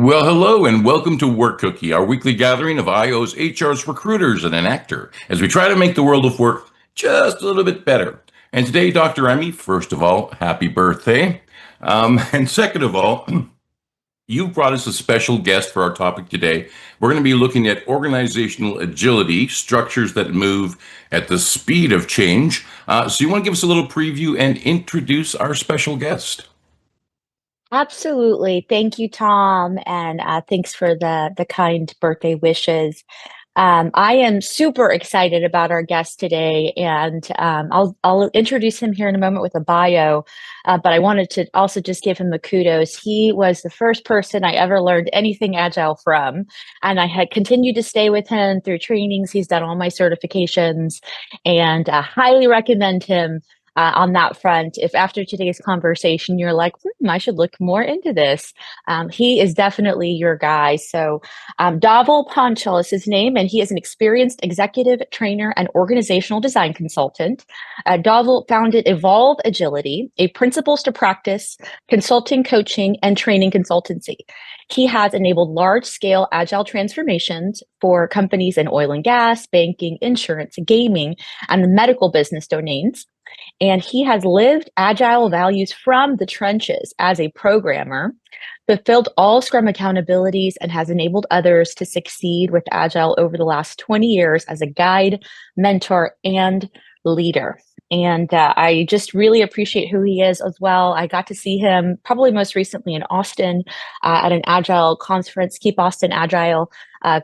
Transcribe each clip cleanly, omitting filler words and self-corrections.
Well, hello and welcome to Work Cookie, our weekly gathering of IO's, HR's, recruiters, and an actor, as we try to make the world of work just a little bit better. And today, Dr. Emmy, first of all, happy birthday. And second of all, you brought us a special guest for our topic today. We're going to be looking at organizational agility, structures that move at the speed of change. So you want to give us a little preview and introduce our special guest? Absolutely. Thank you, Tom, and thanks for the kind birthday wishes. I am super excited about our guest today, and I'll introduce him here in a moment with a bio. But I wanted to also just give him a kudos. He was the first person I ever learned anything agile from, and I had continued to stay with him through trainings. He's done all my certifications, and highly recommend him on that front. If after today's conversation you're like, I should look more into this, he is definitely your guy. So Dhaval Panchal is his name, and he is an experienced executive trainer and organizational design consultant. Dhaval founded Evolve Agility, a principles to practice consulting, coaching, and training consultancy. He has enabled large-scale agile transformations for companies in oil and gas, banking, insurance, gaming, and the medical business domains. And he has lived agile values from the trenches as a programmer, fulfilled all Scrum accountabilities, and has enabled others to succeed with agile over the last 20 years as a guide, mentor, and leader. And I just really appreciate who he is as well. I got to see him probably most recently in Austin at an Agile conference, Keep Austin Agile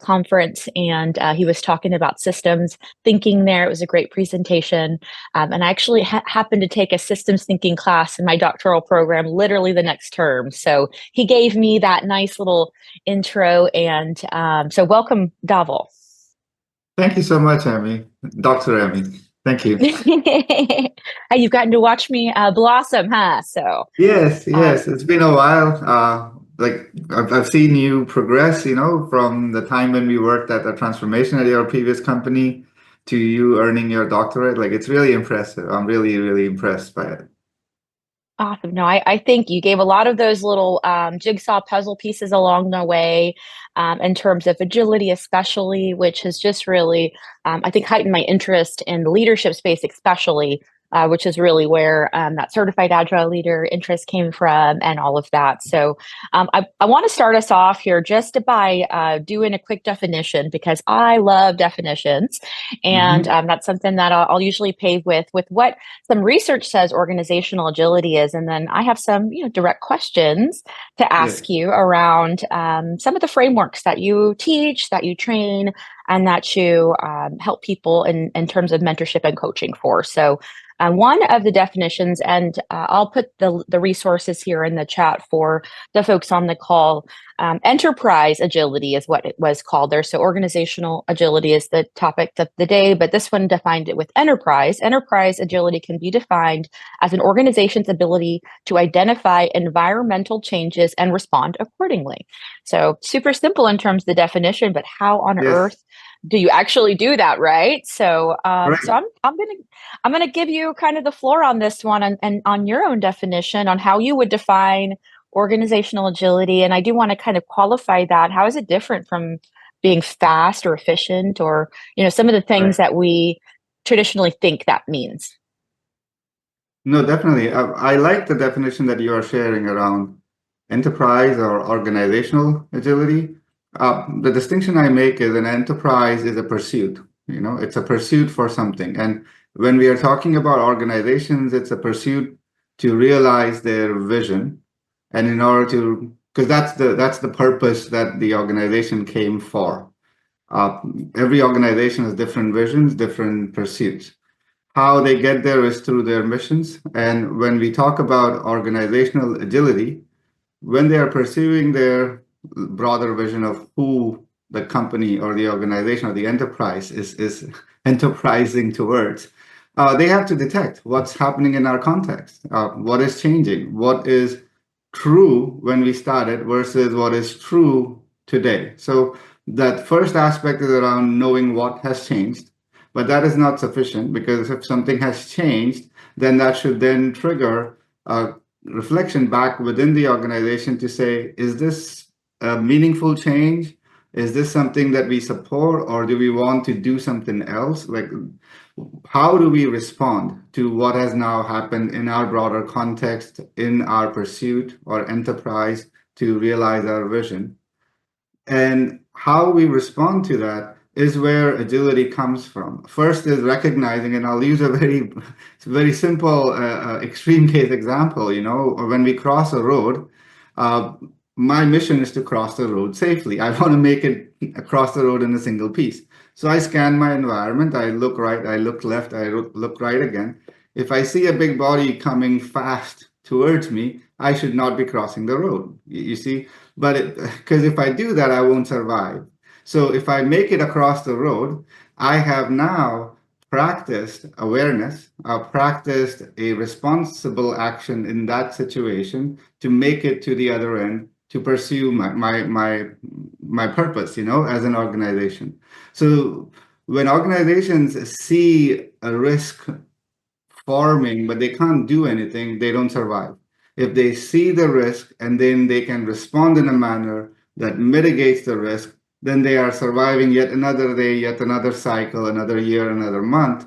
conference, and he was talking about systems thinking there. It was a great presentation. And I actually happened to take a systems thinking class in my doctoral program literally the next term. So he gave me that nice little intro. And so welcome, Dhaval. Thank you so much, Emmy. Dr. Emmy. Thank you. You've gotten to watch me blossom, huh? So Yes, it's been a while. Like I've seen you progress, from the time when we worked at the transformation at your previous company to you earning your doctorate. Like it's really impressive. I'm really, really impressed by it. awesome. No, I think you gave a lot of those little jigsaw puzzle pieces along the way in terms of agility, especially, which has just really, I think, heightened my interest in the leadership space, especially, which is really where that certified agile leader interest came from and all of that. So I want to start us off here just by doing a quick definition because I love definitions. And that's something that I'll usually pave with what some research says organizational agility is. And then I have some direct questions to ask you around some of the frameworks that you teach, that you train, and that you help people in terms of mentorship and coaching for. So one of the definitions, and I'll put the resources here in the chat for the folks on the call. Enterprise agility is what it was called there. So organizational agility is the topic of the day, but this one defined it with enterprise. Enterprise agility can be defined as an organization's ability to identify environmental changes and respond accordingly. So super simple in terms of the definition, but how on earth do you actually do that, right? So, so I'm gonna give you kind of the floor on this one and on your own definition on how you would define organizational agility. And I do want to kind of qualify that. How is it different from being fast or efficient or some of the things that we traditionally think that means? No, definitely. I like the definition that you are sharing around enterprise or organizational agility. The distinction I make is an enterprise is a pursuit. It's a pursuit for something. And when we are talking about organizations, it's a pursuit to realize their vision. And in order to, because that's the purpose that the organization came for. Every organization has different visions, different pursuits. How they get there is through their missions. And when we talk about organizational agility, when they are pursuing their broader vision of who the company or the organization or the enterprise is enterprising towards, they have to detect what's happening in our context, what is changing, what is true when we started versus what is true today. So that first aspect is around knowing what has changed, but that is not sufficient because if something has changed, then that should then trigger reflection back within the organization to say, is this a meaningful change? Is this something that we support, or do we want to do something else? Like, how do we respond to what has now happened in our broader context, in our pursuit or enterprise to realize our vision? And how we respond to that is where agility comes from. First is recognizing, and I'll use a very simple extreme case example. You know, when we cross a road, uh, my mission is to cross the road safely. I want to make it across the road in a single piece. So I scan my environment. I look right, I look left, I look right again. If I see a big body coming fast towards me, I should not be crossing the road. You see, but because if I do that, I won't survive. So if I make it across the road, I have now practiced awareness, practiced a responsible action in that situation to make it to the other end, to pursue my purpose, you know, as an organization. So when organizations see a risk forming, but they can't do anything, they don't survive. If they see the risk and then they can respond in a manner that mitigates the risk, then they are surviving yet another day, yet another cycle, another year, another month.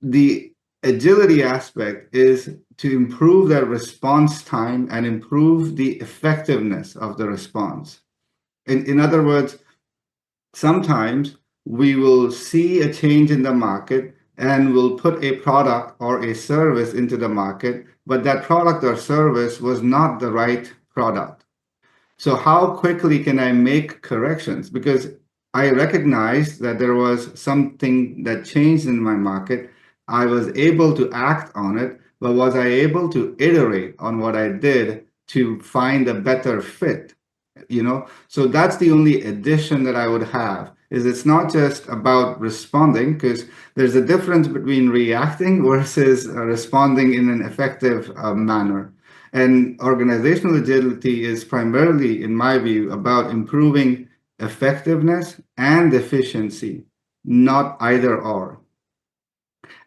The agility aspect is to improve their response time and improve the effectiveness of the response. In other words, sometimes we will see a change in the market and we'll put a product or a service into the market, but that product or service was not the right product. So how quickly can I make corrections? Because I recognized that there was something that changed in my market. I was able to act on it, but was I able to iterate on what I did to find a better fit? You know, so that's the only addition that I would have, is it's not just about responding, because there's a difference between reacting versus responding in an effective manner. And organizational agility is primarily, in my view, about improving effectiveness and efficiency, not either or.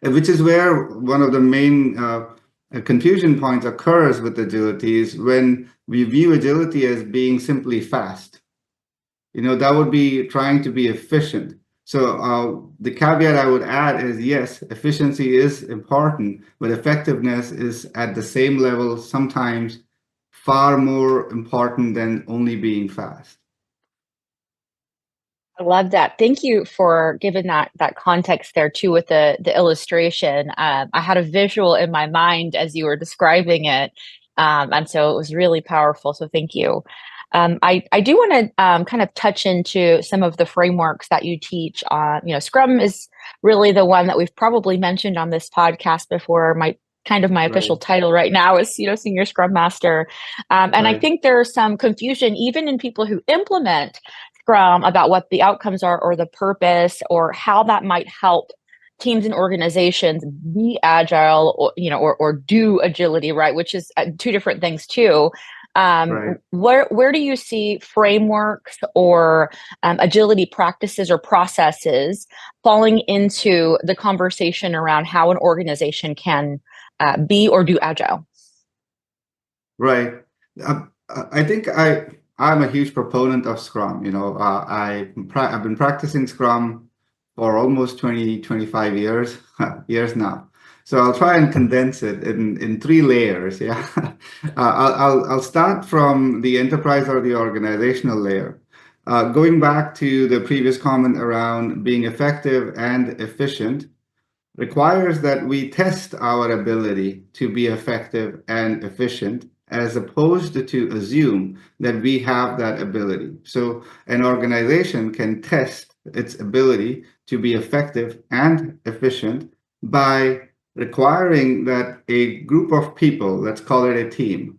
Which is where one of the main confusion points occurs with agility is when we view agility as being simply fast. You know, that would be trying to be efficient. So the caveat I would add is, yes, efficiency is important, but effectiveness is at the same level, sometimes far more important than only being fast. I love that. Thank you for giving that context there too with the illustration. I had a visual in my mind as you were describing it, and so it was really powerful. So thank you. I do want to kind of touch into some of the frameworks that you teach. You know, Scrum is really the one that we've probably mentioned on this podcast before. My official title right now is, you know, Senior Scrum Master, and I think there's some confusion even in people who implement Scrum about what the outcomes are or the purpose or how that might help teams and organizations be agile, or, you know, or do agility, right? Which is two different things too. Where do you see frameworks or agility practices or processes falling into the conversation around how an organization can be or do agile? Right. I think I'm a huge proponent of Scrum. You know, I've been practicing Scrum for almost 25 years now. So I'll try and condense it in three layers. Yeah, I'll start from the enterprise or the organizational layer. Going back to the previous comment around being effective and efficient requires that we test our ability to be effective and efficient, as opposed to assume that we have that ability. So an organization can test its ability to be effective and efficient by requiring that a group of people, let's call it a team,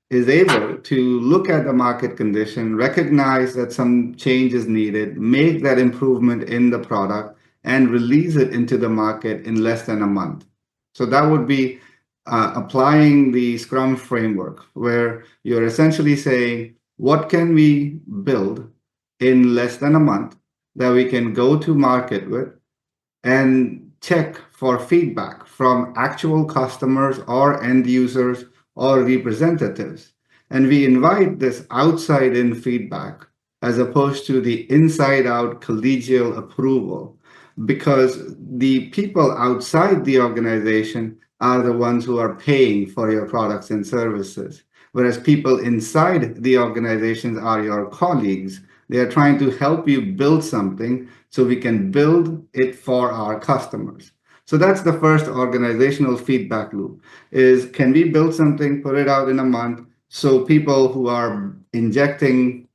is able to look at the market condition, recognize that some change is needed, make that improvement in the product, and release it into the market in less than a month. So that would be applying the Scrum framework, where you're essentially saying, what can we build in less than a month that we can go to market with and check for feedback from actual customers or end users or representatives, And we invite this outside in feedback as opposed to the inside out collegial approval, because the people outside the organization are the ones who are paying for your products and services. Whereas people inside the organizations are your colleagues. They are trying to help you build something so we can build it for our customers. So that's the first organizational feedback loop is, can we build something, put it out in a month, so people who are injecting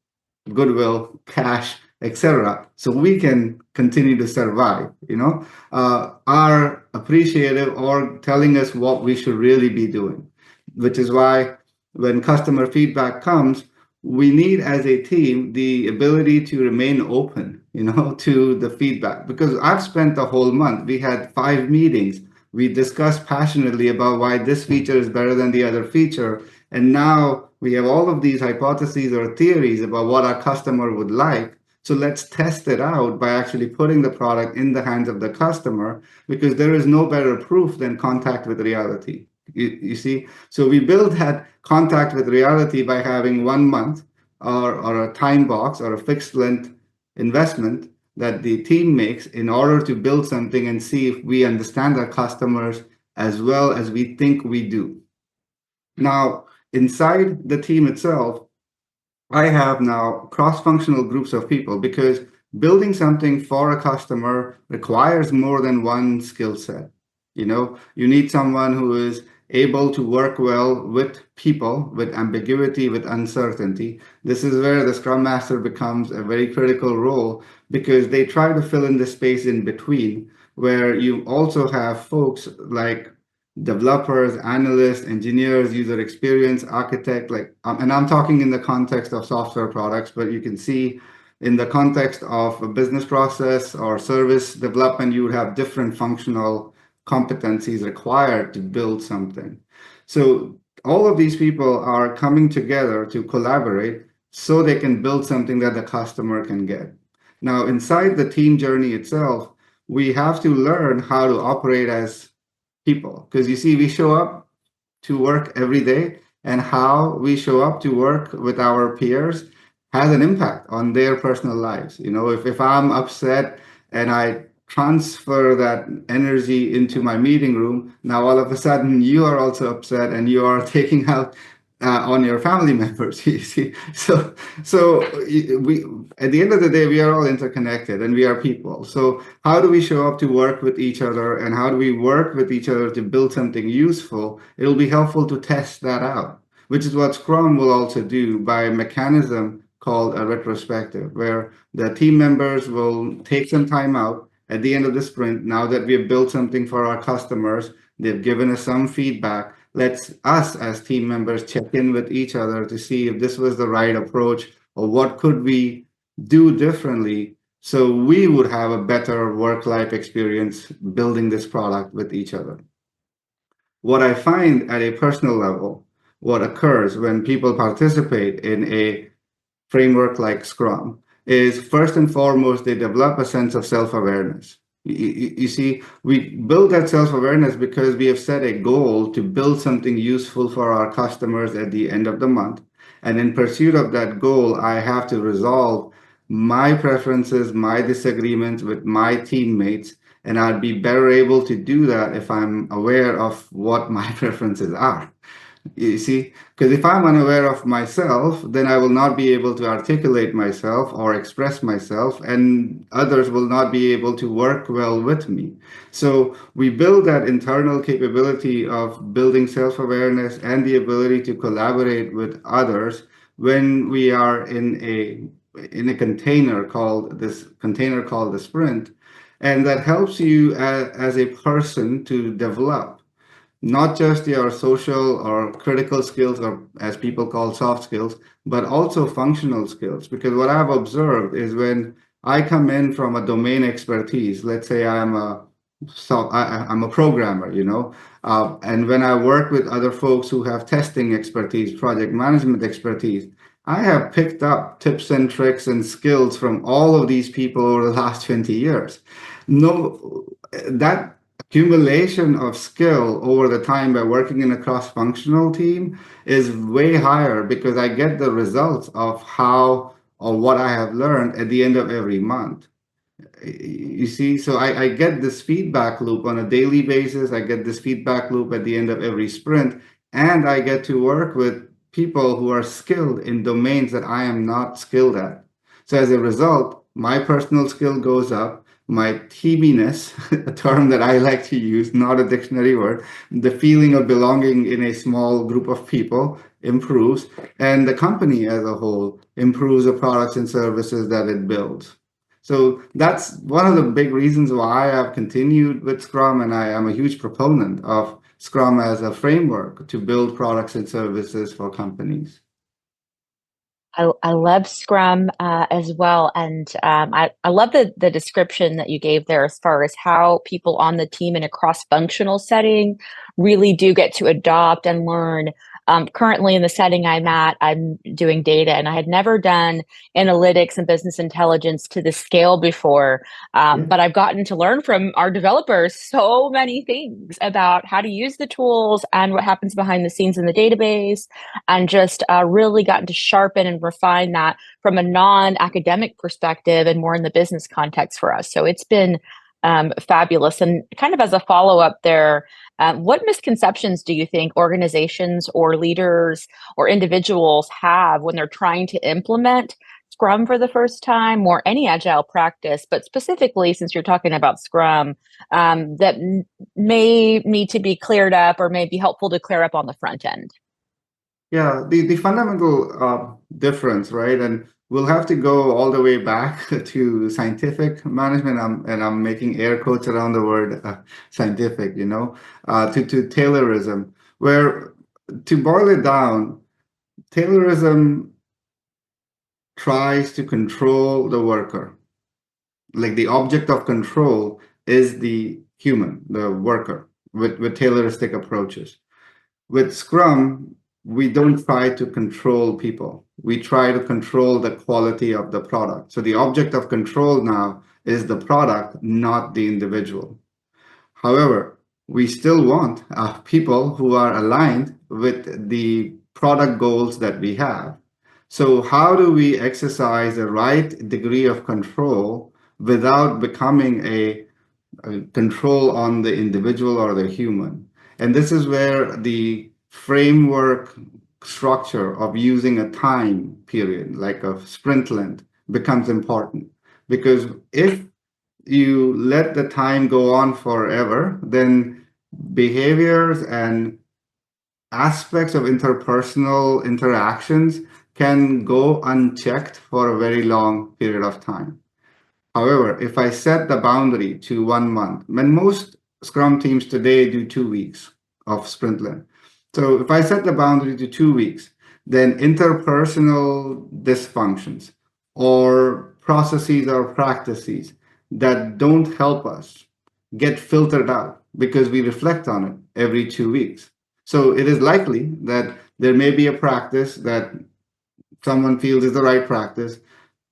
goodwill, cash, etc., so we can continue to survive, are appreciative or telling us what we should really be doing, which is why when customer feedback comes, we need as a team the ability to remain open, to the feedback. Because I've spent the whole month, we had 5 meetings. We discussed passionately about why this feature is better than the other feature. And now we have all of these hypotheses or theories about what our customer would like. So let's test it out by actually putting the product in the hands of the customer, because there is no better proof than contact with reality. You see, so we build that contact with reality by having 1 month or a time box or a fixed length investment that the team makes in order to build something and see if we understand our customers as well as we think we do. Now, inside the team itself, I have now cross-functional groups of people, because building something for a customer requires more than one skill set. You need someone who is able to work well with people, with ambiguity, with uncertainty. This is where the Scrum Master becomes a very critical role, because they try to fill in the space in between, where you also have folks like developers, analysts, engineers, user experience, architect, and I'm talking in the context of software products, but you can see in the context of a business process or service development, you would have different functional competencies required to build something. So all of these people are coming together to collaborate so they can build something that the customer can get. Now, inside the team journey itself, we have to learn how to operate as people, because you see, we show up to work every day, and how we show up to work with our peers has an impact on their personal lives. If I'm upset and I transfer that energy into my meeting room, now all of a sudden you are also upset and you are taking out on your family members. You see, so we, at the end of the day, we are all interconnected and we are people. So how do we show up to work with each other, and how do we work with each other to build something useful? It'll be helpful to test that out, which is what Scrum will also do by a mechanism called a retrospective, where the team members will take some time out at the end of the sprint. Now that we have built something for our customers, they've given us some feedback. Let's us as team members check in with each other to see if this was the right approach, or what could we do differently so we would have a better work-life experience building this product with each other. What I find at a personal level, what occurs when people participate in a framework like Scrum is, first and foremost, they develop a sense of self-awareness. You see, we build that self-awareness because we have set a goal to build something useful for our customers at the end of the month. And in pursuit of that goal, I have to resolve my preferences, my disagreements with my teammates, and I'd be better able to do that if I'm aware of what my preferences are. You see, because if I'm unaware of myself, then I will not be able to articulate myself or express myself, and others will not be able to work well with me. So we build that internal capability of building self-awareness and the ability to collaborate with others when we are in a container called the sprint, and that helps you as a person to develop not just your social or critical skills, or as people call soft skills, but also functional skills. Because what I've observed is, when I come in from a domain expertise, let's say I'm a programmer, and when I work with other folks who have testing expertise, project management expertise, I have picked up tips and tricks and skills from all of these people over the last 20 years. No, that accumulation of skill over the time by working in a cross-functional team is way higher because I get the results of how or what I have learned at the end of every month. You see, so I get this feedback loop on a daily basis. I get this feedback loop at the end of every sprint, and I get to work with people who are skilled in domains that I am not skilled at. So as a result, my personal skill goes up. My teaminess, a term that I like to use, not a dictionary word, the feeling of belonging in a small group of people improves, and the company as a whole improves the products and services that it builds. So that's one of the big reasons why I've continued with Scrum, and I am a huge proponent of Scrum as a framework to build products and services for companies. I love Scrum as well. And I love the description that you gave there as far as how people on the team in a cross-functional setting really do get to adopt and learn. Currently in the setting I'm at, I'm doing data, and I had never done analytics and business intelligence to the scale before. Yeah. But I've gotten to learn from our developers so many things about how to use the tools and what happens behind the scenes in the database, and just really gotten to sharpen and refine that from a non-academic perspective and more in the business context for us. So it's been fabulous. And kind of as a follow-up there, what misconceptions do you think organizations or leaders or individuals have when they're trying to implement Scrum for the first time, or any agile practice, but specifically since you're talking about Scrum, that may need to be cleared up or may be helpful to clear up on the front end? Yeah, the fundamental difference, right? And we'll have to go all the way back to scientific management, and I'm making air quotes around the word scientific, to Taylorism, where, to boil it down, Taylorism tries to control the worker. Like the object of control is the human, the worker, with Tayloristic approaches. With Scrum, we don't try to control people. We try to control the quality of the product. So the object of control now is the product, not the individual. However, we still want people who are aligned with the product goals that we have. So how do we exercise the right degree of control without becoming a control on the individual or the human? And this is where the framework structure of using a time period, like a sprint length, becomes important. Because if you let the time go on forever, then behaviors and aspects of interpersonal interactions can go unchecked for a very long period of time. However, if I set the boundary to 1 month, when most Scrum teams today do 2 weeks of sprint length. So if I set the boundary to 2 weeks, then interpersonal dysfunctions or processes or practices that don't help us get filtered out because we reflect on it every 2 weeks. So it is likely that there may be a practice that someone feels is the right practice,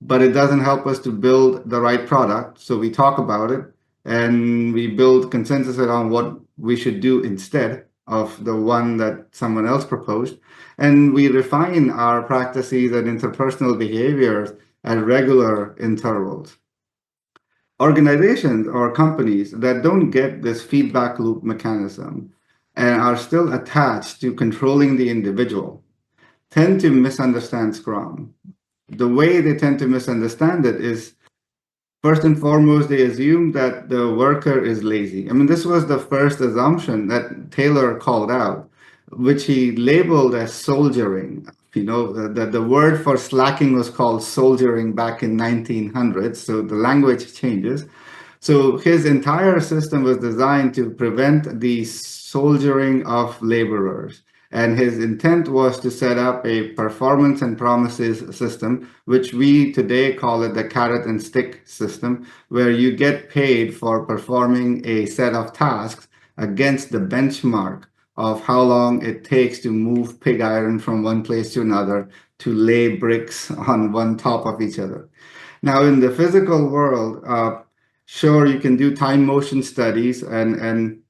but it doesn't help us to build the right product. So we talk about it and we build consensus around what we should do instead of the one that someone else proposed. And we refine our practices and interpersonal behaviors at regular intervals. Organizations or companies that don't get this feedback loop mechanism and are still attached to controlling the individual tend to misunderstand Scrum. The way they tend to misunderstand it is, first and foremost, they assume that the worker is lazy. I mean, this was the first assumption that Taylor called out, which he labeled as soldiering. The word for slacking was called soldiering back in 1900s, so the language changes. So his entire system was designed to prevent the soldiering of laborers. And his intent was to set up a performance and promises system, which we today call it the carrot and stick system, where you get paid for performing a set of tasks against the benchmark of how long it takes to move pig iron from one place to another, to lay bricks on one top of each other. Now, in the physical world, Sure, you can do time motion studies and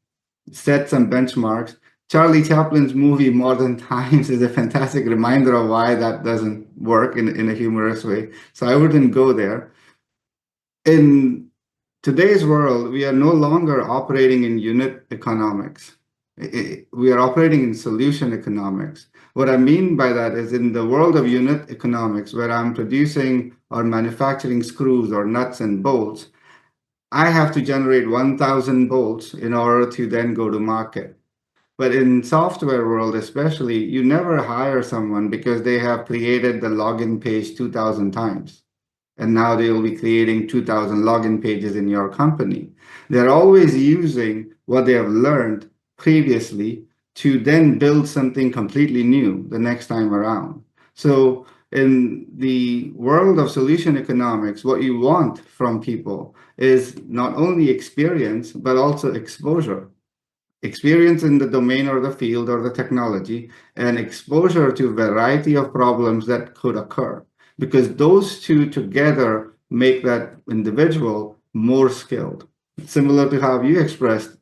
set some benchmarks. Charlie Chaplin's movie Modern Times is a fantastic reminder of why that doesn't work in a humorous way. So I wouldn't go there. In today's world, we are no longer operating in unit economics. We are operating in solution economics. What I mean by that is in the world of unit economics, where I'm producing or manufacturing screws or nuts and bolts, I have to generate 1,000 bolts in order to then go to market. But in software world especially, you never hire someone because they have created the login page 2,000 times. And now they will be creating 2,000 login pages in your company. They're always using what they have learned previously to then build something completely new the next time around. So in the world of solution economics, what you want from people is not only experience, but also exposure. Experience in the domain or the field or the technology, and exposure to a variety of problems that could occur, because those two together make that individual more skilled. Similar to how you expressed,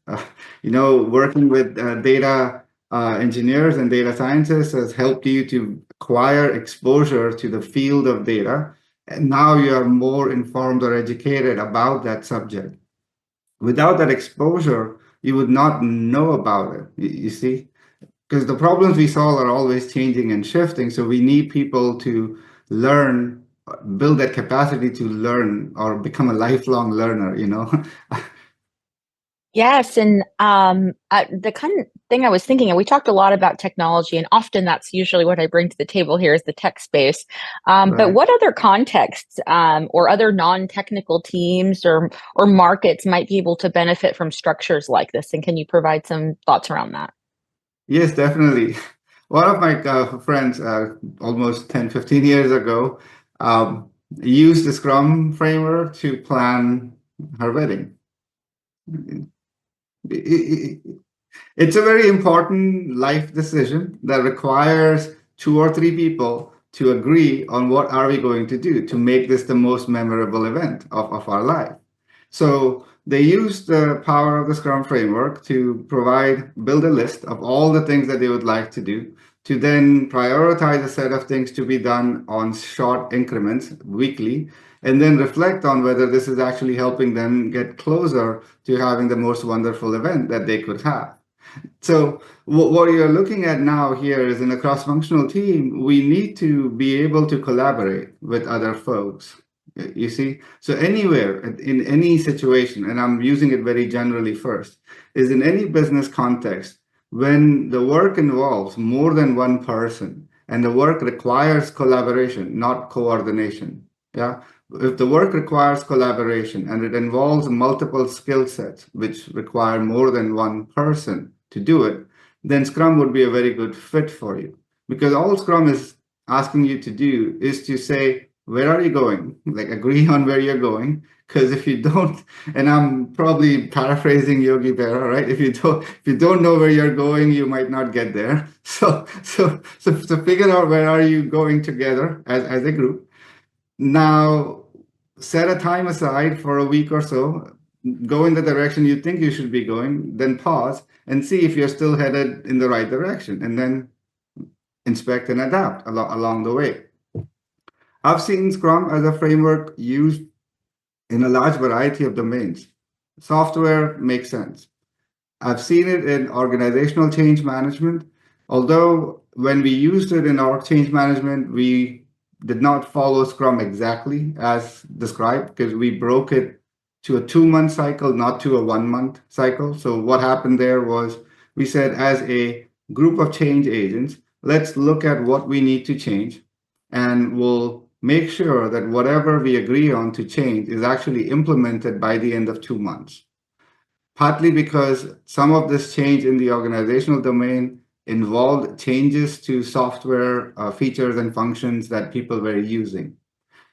working with data engineers and data scientists has helped you to acquire exposure to the field of data, and now you are more informed or educated about that subject. Without that exposure, you would not know about it. You see, because the problems we solve are always changing and shifting. So we need people to learn, build that capacity to learn or become a lifelong learner, Yes, and the kind of thing I was thinking, and we talked a lot about technology, and often that's usually what I bring to the table here is the tech space. But Right. what other contexts or other non-technical teams or markets might be able to benefit from structures like this? And can you provide some thoughts around that? Yes, definitely. One of my friends, almost 10, 15 years ago, used the Scrum framework to plan her wedding. It's a very important life decision that requires two or three people to agree on what are we going to do to make this the most memorable event of our life. So they use the power of the Scrum framework to build a list of all the things that they would like to do, to then prioritize a set of things to be done on short increments weekly, and then reflect on whether this is actually helping them get closer to having the most wonderful event that they could have. So what you're looking at now here is in a cross-functional team, we need to be able to collaborate with other folks. You see, so anywhere in any situation, and I'm using it very generally first, is in any business context, when the work involves more than one person and the work requires collaboration, not coordination. Yeah. If the work requires collaboration and it involves multiple skill sets, which require more than one person to do it, then Scrum would be a very good fit for you. Because all Scrum is asking you to do is to say, where are you going? Like agree on where you're going. Because if you don't, and I'm probably paraphrasing Yogi Berra, right? If you don't know where you're going, you might not get there. So figure out where are you going together as a group. Now set a time aside for a week or so, go in the direction you think you should be going, then pause and see if you're still headed in the right direction, and then inspect and adapt along the way. I've seen Scrum as a framework used in a large variety of domains. Software makes sense. I've seen it in organizational change management, although when we used it in our change management, we did not follow Scrum exactly as described because we broke it to a 2-month cycle, not to a 1-month cycle. So what happened there was we said as a group of change agents, let's look at what we need to change, and we'll make sure that whatever we agree on to change is actually implemented by the end of 2 months. Partly because some of this change in the organizational domain involved changes to software features and functions that people were using.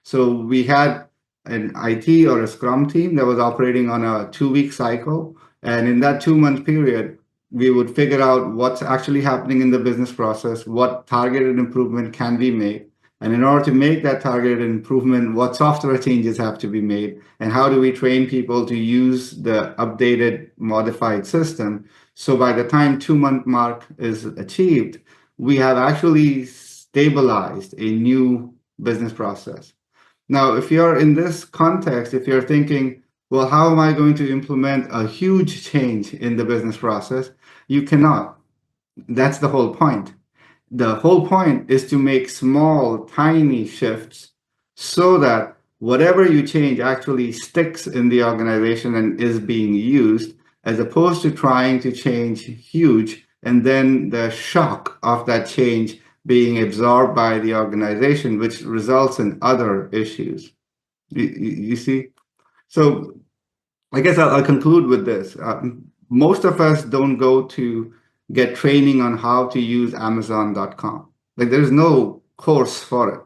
So we had an IT or a Scrum team that was operating on a 2-week cycle. And in that 2-month period, we would figure out what's actually happening in the business process, what targeted improvement can we make, And in order to make that targeted improvement, what software changes have to be made? And how do we train people to use the updated, modified system? So by the time 2-month mark is achieved, we have actually stabilized a new business process. Now, if you're in this context, if you're thinking, well, how am I going to implement a huge change in the business process? You cannot. That's the whole point. The whole point is to make small, tiny shifts so that whatever you change actually sticks in the organization and is being used, as opposed to trying to change huge and then the shock of that change being absorbed by the organization, which results in other issues. You see? So I guess I'll conclude with this. Most of us don't go to get training on how to use Amazon.com. Like there's no course for it.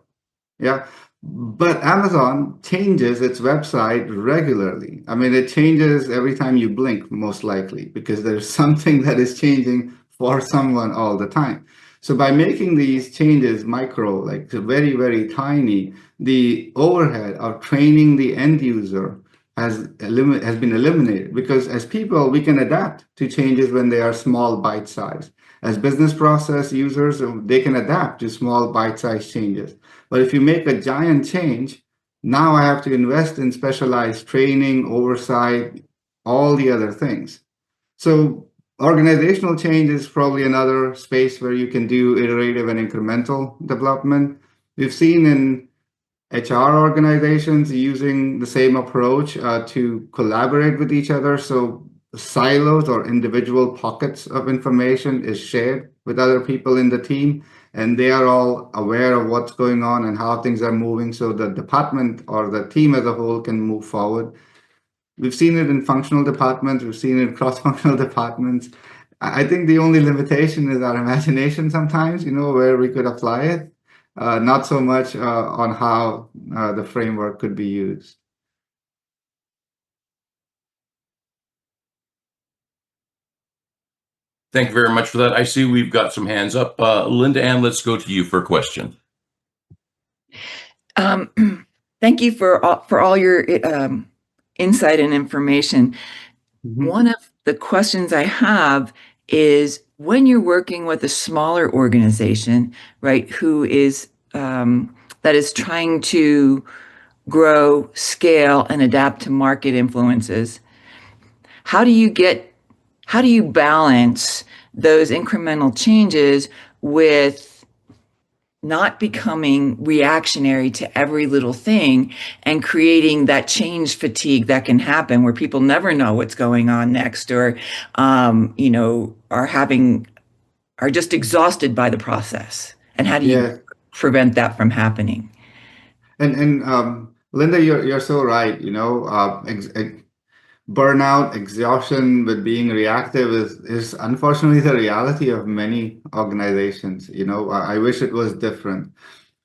Yeah. But Amazon changes its website regularly. I mean, it changes every time you blink, most likely, because there's something that is changing for someone all the time. So by making these changes micro, like very, very tiny, the overhead of training the end user has been eliminated, because as people, we can adapt to changes when they are small bite size. As business process users, they can adapt to small bite-sized changes. But if you make a giant change, now I have to invest in specialized training, oversight, all the other things. So organizational change is probably another space where you can do iterative and incremental development. We've seen in HR organizations using the same approach to collaborate with each other. So silos or individual pockets of information is shared with other people in the team, and they are all aware of what's going on and how things are moving, so the department or the team as a whole can move forward. We've seen it in functional departments, we've seen it in cross-functional departments. I think the only limitation is our imagination sometimes, where we could apply it, not so much on how the framework could be used. Thank you very much for that. I see we've got some hands up. LindaAnn, let's go to you for a question. Thank you for all your insight and information. One of the questions I have is, when you're working with a smaller organization, right, who is that is trying to grow, scale, and adapt to market influences, how do you balance those incremental changes with not becoming reactionary to every little thing and creating that change fatigue that can happen where people never know what's going on next, or are just exhausted by the process? And how do you prevent that from happening? And Linda, you're so right. Burnout, exhaustion with being reactive is unfortunately the reality of many organizations. I wish it was different.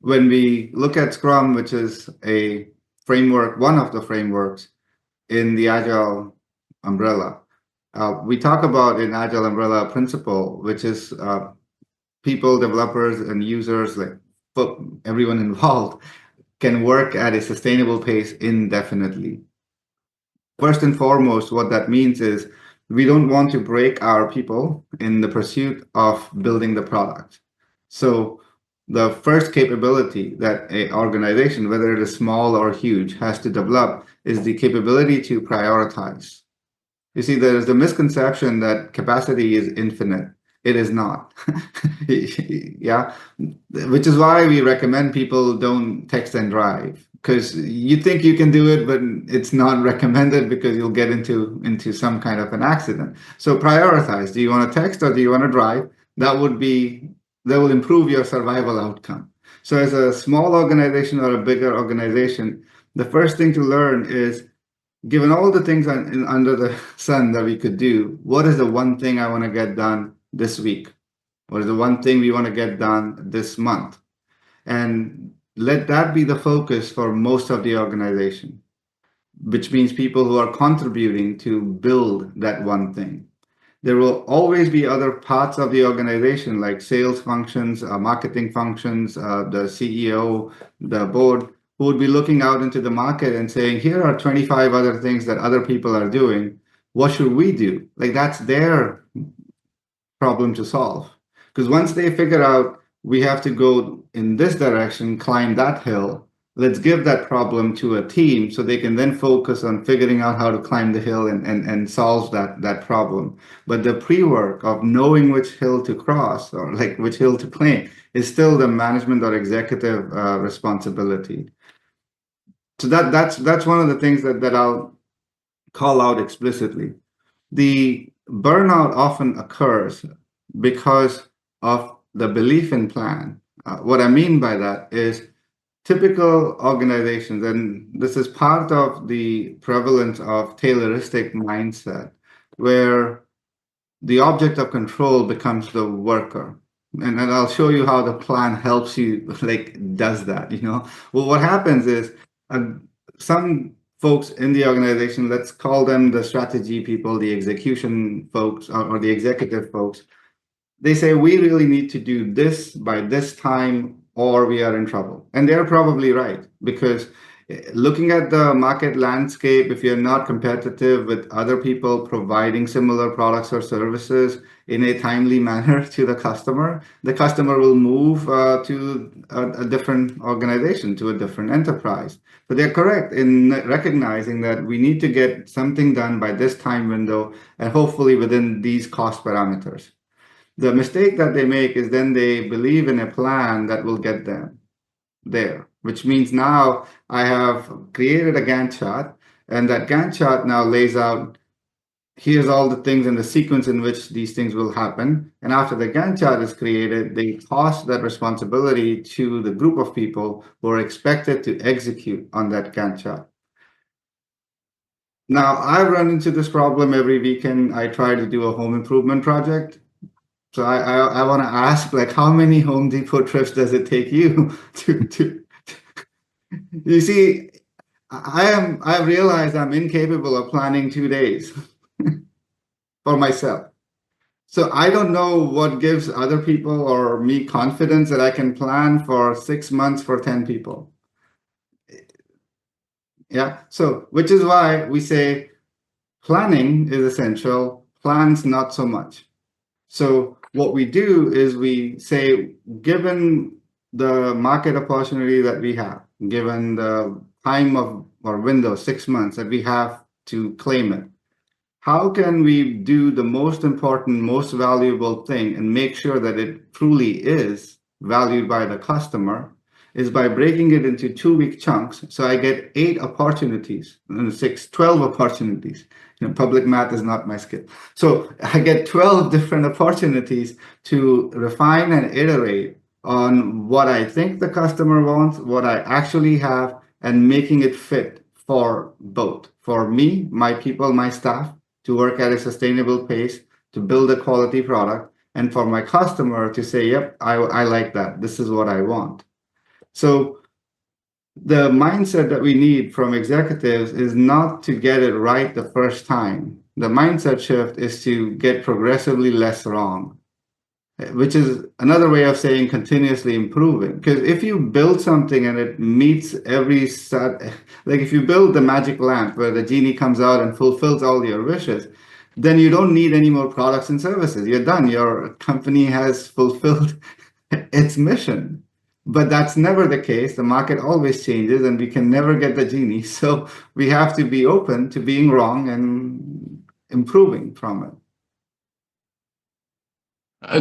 When we look at Scrum, which is a framework, one of the frameworks in the Agile umbrella, we talk about in Agile umbrella principle, which is people, developers, and users, like everyone involved, can work at a sustainable pace indefinitely. First and foremost, what that means is we don't want to break our people in the pursuit of building the product. So the first capability that an organization, whether it is small or huge, has to develop is the capability to prioritize. You see, there is the misconception that capacity is infinite. It is not. Yeah, which is why we recommend people don't text and drive, because you think you can do it, but it's not recommended, because you'll get into some kind of an accident. So prioritize. Do you want to text or do you want to drive? That will improve your survival outcome. So as a small organization or a bigger organization, the first thing to learn is, given all the things under the sun that we could do, what is the one thing I want to get done this week? What is the one thing we want to get done this month? And let that be the focus for most of the organization, which means people who are contributing to build that one thing. There will always be other parts of the organization, like sales functions, marketing functions, the CEO, the board, who would be looking out into the market and saying, here are 25 other things that other people are doing. What should we do? Like, that's their problem to solve. Because once they figure out we have to go in this direction, climb that hill, let's give that problem to a team so they can then focus on figuring out how to climb the hill and solve that problem. But the pre-work of knowing which hill to cross or like which hill to claim is still the management or executive responsibility. So that's one of the things that I'll call out explicitly. The burnout often occurs because of the belief in plan. What I mean by that is typical organizations, and this is part of the prevalence of Tayloristic mindset, where the object of control becomes the worker. And I'll show you how the plan helps you, like, does that, Well, what happens is some folks in the organization, let's call them the strategy people, the execution folks, or the executive folks, they say, we really need to do this by this time or we are in trouble. And they're probably right, because looking at the market landscape, if you're not competitive with other people providing similar products or services in a timely manner to the customer will move to a different organization, to a different enterprise. But they're correct in recognizing that we need to get something done by this time window and hopefully within these cost parameters. The mistake that they make is then they believe in a plan that will get them there, which means now I have created a Gantt chart, and that Gantt chart now lays out, here's all the things in the sequence in which these things will happen. And after the Gantt chart is created, they toss that responsibility to the group of people who are expected to execute on that Gantt chart. Now, I run into this problem every weekend. I try to do a home improvement project. So I want to ask, like, how many Home Depot trips does it take you to you see, I've realized I'm incapable of planning 2 days for myself. So I don't know what gives other people or me confidence that I can plan for 6 months for 10 people. Yeah. So, which is why we say planning is essential, plans not so much. So what we do is we say, given the market opportunity that we have, given the time of or window, 6 months that we have to claim it, how can we do the most important, most valuable thing and make sure that it truly is valued by the customer is by breaking it into 2-week chunks. So I get 8 opportunities, 12 opportunities. Public math is not my skill. So I get 12 different opportunities to refine and iterate on what I think the customer wants, what I actually have, and making it fit for both, for me, my people, my staff, to work at a sustainable pace, to build a quality product, and for my customer to say, yep, I like that. This is what I want. So the mindset that we need from executives is not to get it right the first time. The mindset shift is to get progressively less wrong, which is another way of saying continuously improving. Because if you build something and it meets every set, like if you build the magic lamp where the genie comes out and fulfills all your wishes, then you don't need any more products and services. You're done. Your company has fulfilled its mission. But that's never the case. The market always changes and we can never get the genie. So we have to be open to being wrong and improving from it.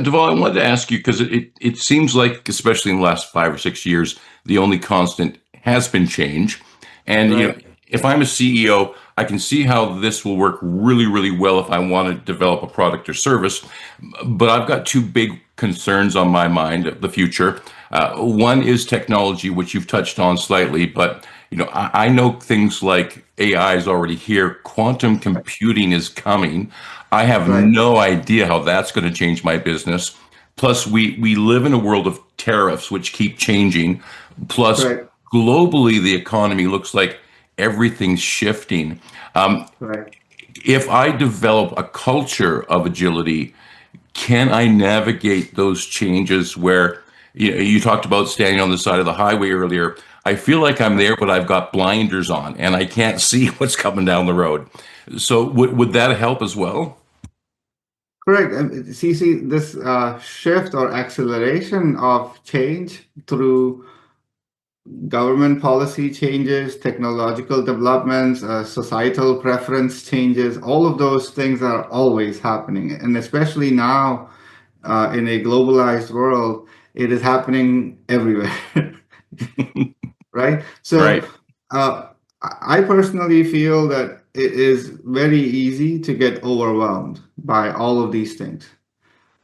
Dhaval, I wanted to ask you, because it seems like, especially in the last 5 or 6 years, the only constant has been change. And Right. if I'm a CEO, I can see how this will work really, really well if I want to develop a product or service. But I've got 2 big concerns on my mind of the future. One is technology, which you've touched on slightly, but I know things like AI is already here. Quantum computing is coming. I have Right. no idea how that's going to change my business. Plus, we live in a world of tariffs, which keep changing. Plus, Right. globally, the economy looks like everything's shifting. Right. if I develop a culture of agility, can I navigate those changes where you talked about standing on the side of the highway earlier? I feel like I'm there, but I've got blinders on and I can't see what's coming down the road. So would that help as well? Correct. See, this shift or acceleration of change through government policy changes, technological developments, societal preference changes, all of those things are always happening. And especially now in a globalized world, it is happening everywhere. Right? So Right. I personally feel that it is very easy to get overwhelmed by all of these things.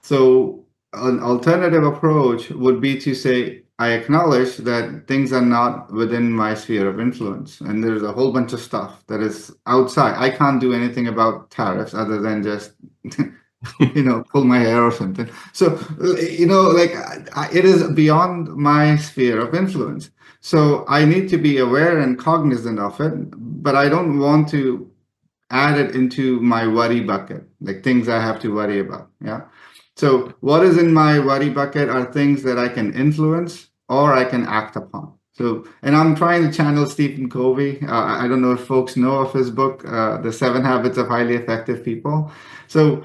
So an alternative approach would be to say, I acknowledge that things are not within my sphere of influence, and there's a whole bunch of stuff that is outside. I can't do anything about tariffs other than just, pull my hair or something. So, like it is beyond my sphere of influence. So I need to be aware and cognizant of it, but I don't want to add it into my worry bucket, like things I have to worry about. Yeah. So what is in my worry bucket are things that I can influence or I can act upon. So, and I'm trying to channel Stephen Covey. I don't know if folks know of his book, The 7 Habits of Highly Effective People. So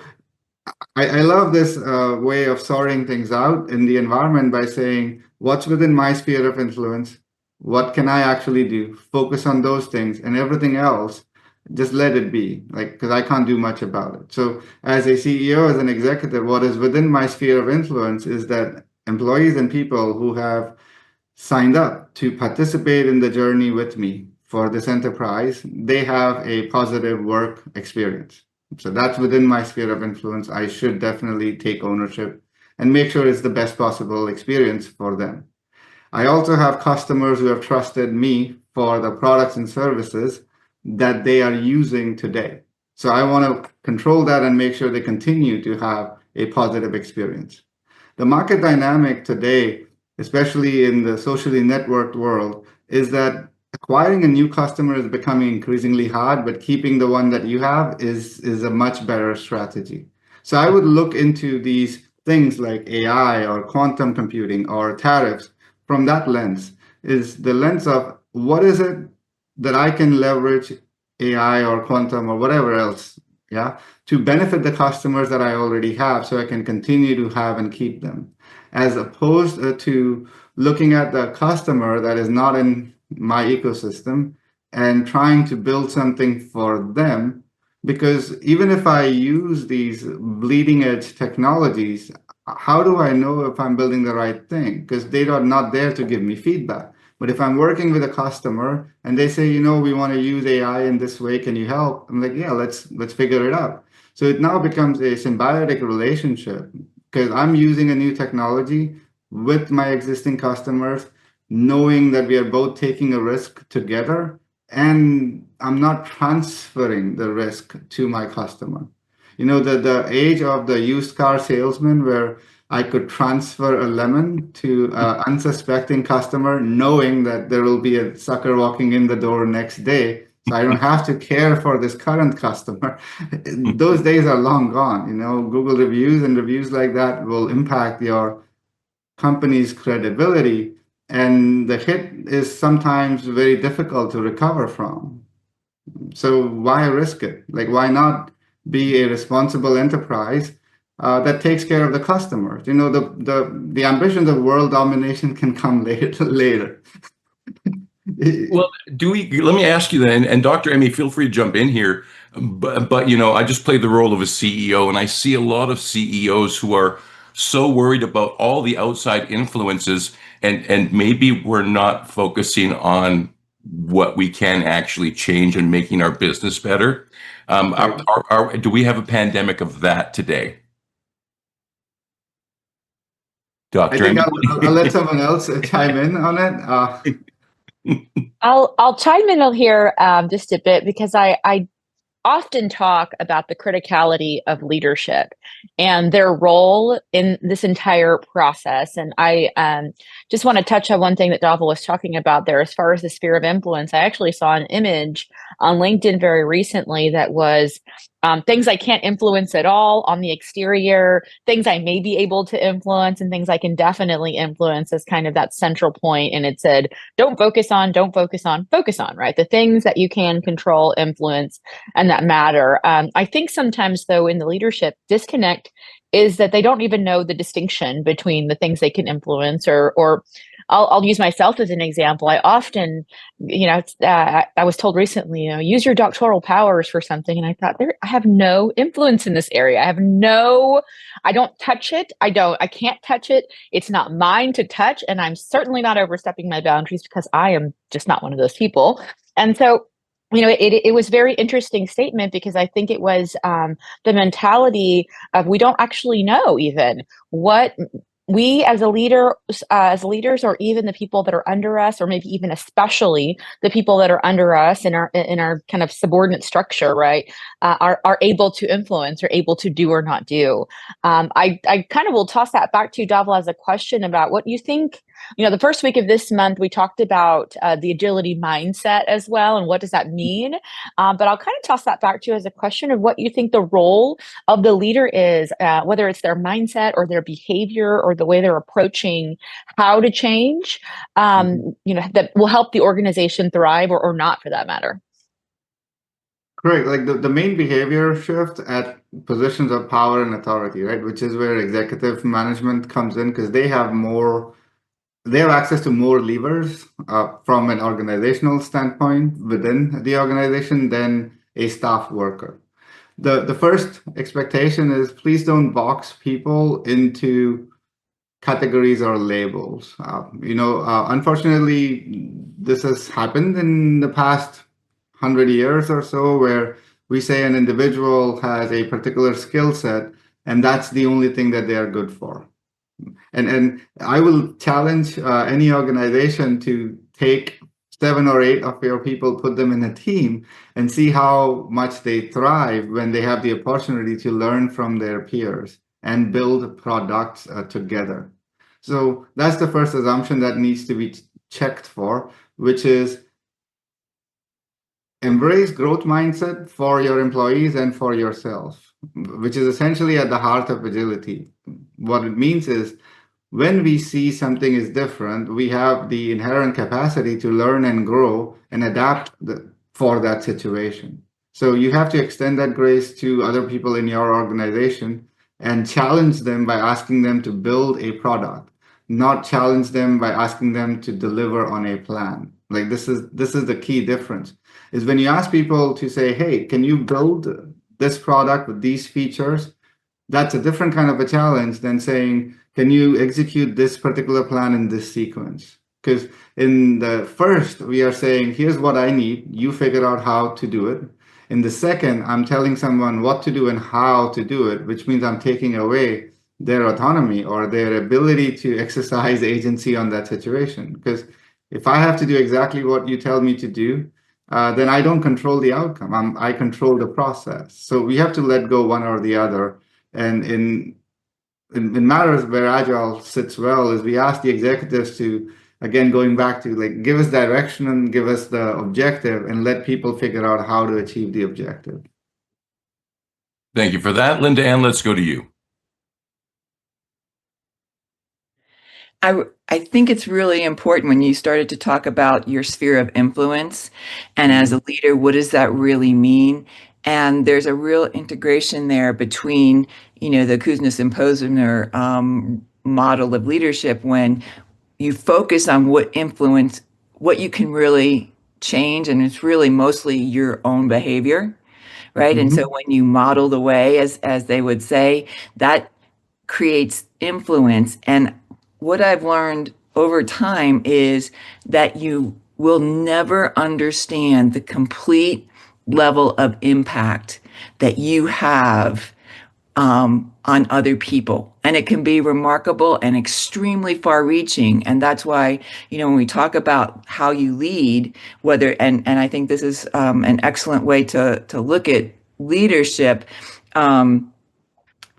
I love this way of sorting things out in the environment by saying, what's within my sphere of influence? What can I actually do? Focus on those things, and everything else, just let it be, like, because I can't do much about it. So, as a CEO, as an executive, what is within my sphere of influence is that employees and people who have signed up to participate in the journey with me for this enterprise, they have a positive work experience. So that's within my sphere of influence. I should definitely take ownership and make sure it's the best possible experience for them. I also have customers who have trusted me for the products and services that they are using today. So I want to control that and make sure they continue to have a positive experience. The market dynamic today, especially in the socially networked world, is that acquiring a new customer is becoming increasingly hard, but keeping the one that you have is a much better strategy. So I would look into these things like AI or quantum computing or tariffs from that lens, is the lens of what is it that I can leverage AI or quantum or whatever else, yeah, to benefit the customers that I already have so I can continue to have and keep them, as opposed to looking at the customer that is not in my ecosystem and trying to build something for them. Because even if I use these bleeding edge technologies, how do I know if I'm building the right thing? Because they are not there to give me feedback. But if I'm working with a customer and they say, we want to use AI in this way, can you help? I'm like, yeah, let's figure it out. So it now becomes a symbiotic relationship because I'm using a new technology with my existing customers, knowing that we are both taking a risk together, and I'm not transferring the risk to my customer. The age of the used car salesman where I could transfer a lemon to an unsuspecting customer, knowing that there will be a sucker walking in the door next day. So I don't have to care for this current customer. Those days are long gone. Google reviews and reviews like that will impact your company's credibility. And the hit is sometimes very difficult to recover from. So why risk it? Like, why not be a responsible enterprise that takes care of the customers? The ambitions of world domination can come later. Well, let me ask you then, and Dr. Emmy, feel free to jump in here. But I just played the role of a CEO, and I see a lot of CEOs who are so worried about all the outside influences, and maybe we're not focusing on what we can actually change and making our business better. Do we have a pandemic of that today, I Dr. think Emmy? I'll let someone else chime in on it. I'll chime in on here just a bit because I often talk about the criticality of leadership and their role in this entire process. And I just want to touch on one thing that Dhaval was talking about there as far as the sphere of influence. I actually saw an image on LinkedIn very recently that was things I can't influence at all on the exterior, things I may be able to influence, and things I can definitely influence as kind of that central point. And it said, don't focus on, focus on, right? The things that you can control, influence, and that matter. I think sometimes, though, in the leadership disconnect is that they don't even know the distinction between the things they can influence or I'll use myself as an example. I often, I was told recently, use your doctoral powers for something. And I thought, I have no influence in this area. I don't touch it. I can't touch it. It's not mine to touch. And I'm certainly not overstepping my boundaries because I am just not one of those people. And so, it was very interesting statement because I think it was the mentality of we don't actually know even what we as as leaders, or even the people that are under us, or maybe even especially the people that are under us in our kind of subordinate structure, right, are able to influence or able to do or not do. I kind of will toss that back to you, Dhaval, as a question about what you think. The first week of this month, we talked about the agility mindset as well, and what does that mean? But I'll kind of toss that back to you as a question of what you think the role of the leader is, whether it's their mindset or their behavior or the way they're approaching how to change, that will help the organization thrive or not, for that matter. Correct. Like the main behavior shift at positions of power and authority, right? Which is where executive management comes in because they have access to more levers from an organizational standpoint within the organization than a staff worker. The first expectation is please don't box people into categories or labels. Unfortunately, this has happened in the past 100 years or so, where we say an individual has a particular skill set, and that's the only thing that they are good for. And I will challenge any organization to take 7 or 8 of your people, put them in a team, and see how much they thrive when they have the opportunity to learn from their peers and build products together. So that's the first assumption that needs to be checked for, which is embrace growth mindset for your employees and for yourself, which is essentially at the heart of agility. What it means is when we see something is different, we have the inherent capacity to learn and grow and adapt for that situation. So you have to extend that grace to other people in your organization and challenge them by asking them to build a product, not challenge them by asking them to deliver on a plan. Like this is the key difference, is when you ask people to say, hey, can you build this product with these features? That's a different kind of a challenge than saying, can you execute this particular plan in this sequence? Because in the first, we are saying, here's what I need. You figure out how to do it. In the second, I'm telling someone what to do and how to do it, which means I'm taking away their autonomy or their ability to exercise agency on that situation. Because if I have to do exactly what you tell me to do, then I don't control the outcome. I control the process. So we have to let go one or the other. And in matters where Agile sits well is we ask the executives to, again, going back to like, give us direction and give us the objective and let people figure out how to achieve the objective. Thank you for that. LindaAnn, let's go to you. I think it's really important when you started to talk about your sphere of influence, and as a leader, what does that really mean? And there's a real integration there between, the Kuznets and Posner model of leadership, when you focus on what you can really change, and it's really mostly your own behavior, right? And so when you model the way, as they would say, that creates influence. And what I've learned over time is that you will never understand the complete level of impact that you have on other people. And it can be remarkable and extremely far reaching. And that's why, when we talk about how you lead, and I think this is an excellent way to look at leadership,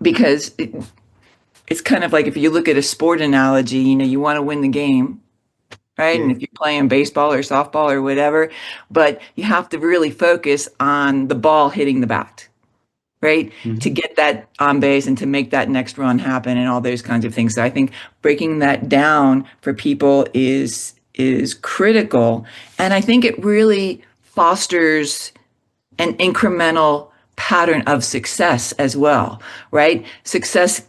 because it's kind of like if you look at a sport analogy, you want to win the game, right? And Yeah. if you're playing baseball or softball or whatever, but you have to really focus on the ball hitting the bat, right? To get that on base and to make that next run happen and all those kinds of things. So I think breaking that down for people is critical. And I think it really fosters an incremental pattern of success as well, right? Success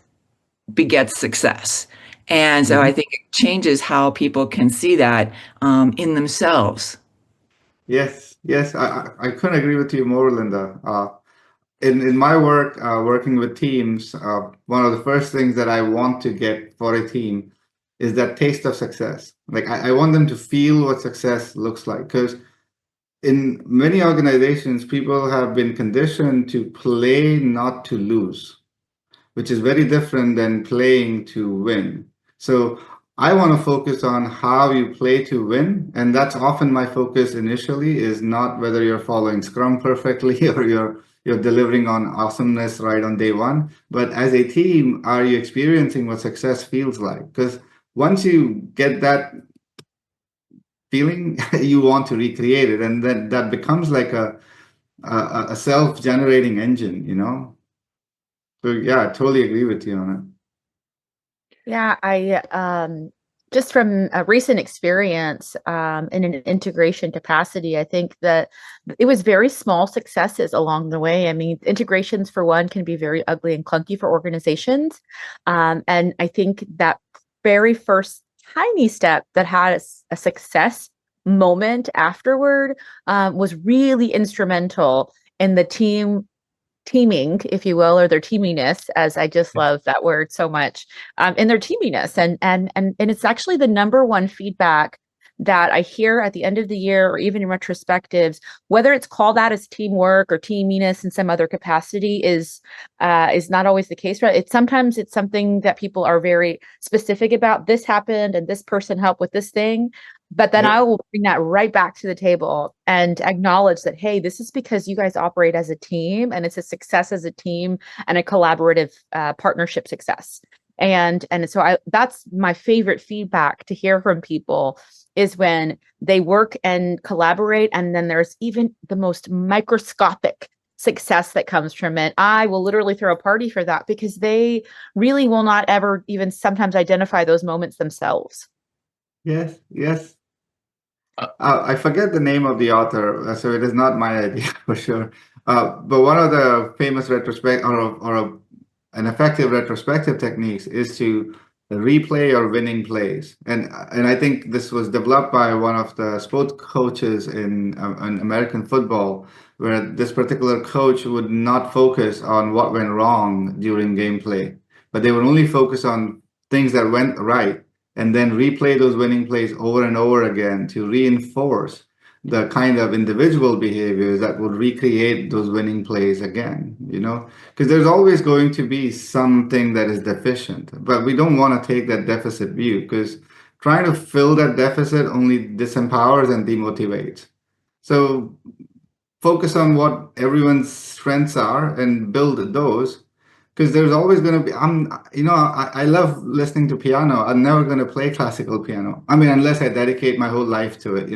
begets success. And so I think it changes how people can see that in themselves. Yes, yes, I couldn't agree with you more, Linda. In my work, working with teams, one of the first things that I want to get for a team is that taste of success. Like I want them to feel what success looks like. Because in many organizations, people have been conditioned to play not to lose, which is very different than playing to win. So I want to focus on how you play to win. And that's often my focus initially, is not whether you're following Scrum perfectly or you're delivering on awesomeness right on day one. But as a team, are you experiencing what success feels like? Because once you get that feeling, you want to recreate it. And then that becomes like a self-generating engine. So yeah, I totally agree with you on it. Yeah, I just from a recent experience in an integration capacity, I think that it was very small successes along the way. I mean, integrations for one can be very ugly and clunky for organizations. And I think that very first tiny step that had a success moment afterward was really instrumental in the teaming, if you will, or their teaminess, as I just love that word so much, in their teaminess. And it's actually the number one feedback that I hear at the end of the year or even in retrospectives, whether it's called out as teamwork or teaminess in some other capacity is not always the case, right? Sometimes it's something that people are very specific about. This happened and this person helped with this thing. But then I will bring that right back to the table and acknowledge that, hey, this is because you guys operate as a team and it's a success as a team and a collaborative partnership success. And so that's my favorite feedback to hear from people, is when they work and collaborate, and then there's even the most microscopic success that comes from it. I will literally throw a party for that, because they really will not ever even sometimes identify those moments themselves. Yes, yes. I forget the name of the author, so it is not my idea for sure. But one of the famous an effective retrospective techniques is to replay your winning plays, and I think this was developed by one of the sports coaches in American football, where this particular coach would not focus on what went wrong during gameplay, but they would only focus on things that went right, and then replay those winning plays over and over again to reinforce the kind of individual behaviors that would recreate those winning plays again, because there's always going to be something that is deficient, but we don't want to take that deficit view, because trying to fill that deficit only disempowers and demotivates. So focus on what everyone's strengths are and build those, because there's always going to be I love listening to piano. I'm never going to play classical piano, I mean, unless I dedicate my whole life to it.